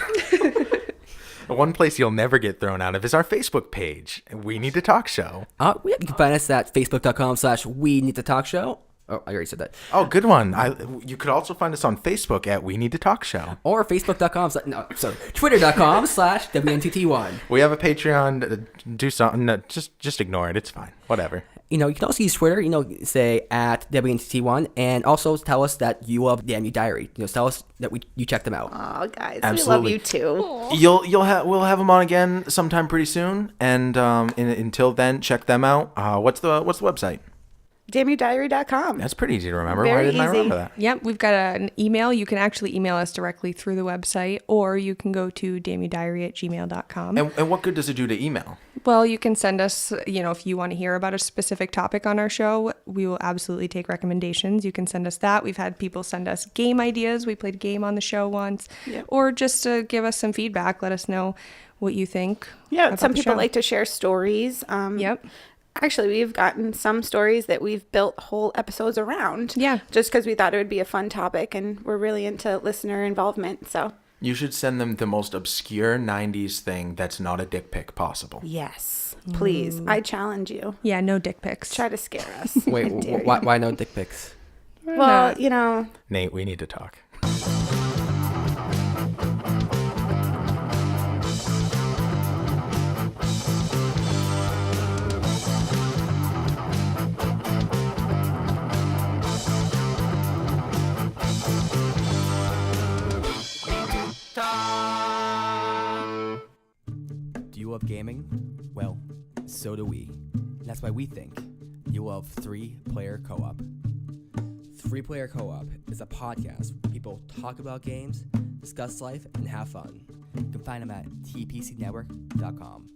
Speaker 1: One place you'll never get thrown out of is our Facebook page. We Need to Talk Show.
Speaker 2: You can find us at facebook.com/We Need to Talk Show. Oh, I already said that.
Speaker 1: Oh, good one. You could also find us on Facebook at We Need to Talk Show.
Speaker 2: Or twitter.com/WNTT1.
Speaker 1: We have a Patreon. Do something. No, just ignore it. It's fine. Whatever.
Speaker 2: You can also use Twitter, say at WNTT1, and also tell us that you love Damn You Diary. Tell us that you checked them out.
Speaker 3: Oh, guys,
Speaker 1: Absolutely.
Speaker 3: we love you too.
Speaker 1: We'll have them on again sometime pretty soon. And until then, check them out. What's the website?
Speaker 3: DamnYouDiary.com.
Speaker 1: That's pretty easy to remember.
Speaker 3: Very
Speaker 1: Why didn't I
Speaker 3: easy.
Speaker 1: remember that?
Speaker 4: Yep, we've got an email. You can actually email us directly through the website, or you can go to damnyouddiary@gmail.com.
Speaker 1: And what good does it do to email?
Speaker 4: Well, you can send us, if you want to hear about a specific topic on our show, we will absolutely take recommendations. You can send us that. We've had people send us game ideas. We played a game on the show once.
Speaker 3: Yep.
Speaker 4: Or just to give us some feedback. Let us know what you think.
Speaker 3: Yeah,
Speaker 4: about
Speaker 3: some
Speaker 4: the
Speaker 3: people
Speaker 4: show.
Speaker 3: like to share stories.
Speaker 4: Yep.
Speaker 3: Actually, we've gotten some stories that we've built whole episodes around.
Speaker 4: Yeah.
Speaker 3: Just because we thought it would be a fun topic, and we're really into listener involvement. So
Speaker 1: You should send them the most obscure 90s thing that's not a dick pic possible.
Speaker 3: Yes, please. I challenge you.
Speaker 4: Yeah, no dick pics.
Speaker 3: Try to scare us.
Speaker 2: Wait,
Speaker 3: I dare
Speaker 2: why no dick pics?
Speaker 3: you. Well, you know,
Speaker 1: Nate, we need to talk.
Speaker 5: Do you love gaming? Well, so do we. That's why we think you love 3-Player Co-op. 3-Player Co-op is a podcast where people talk about games, discuss life, and have fun. You can find them at tpcnetwork.com.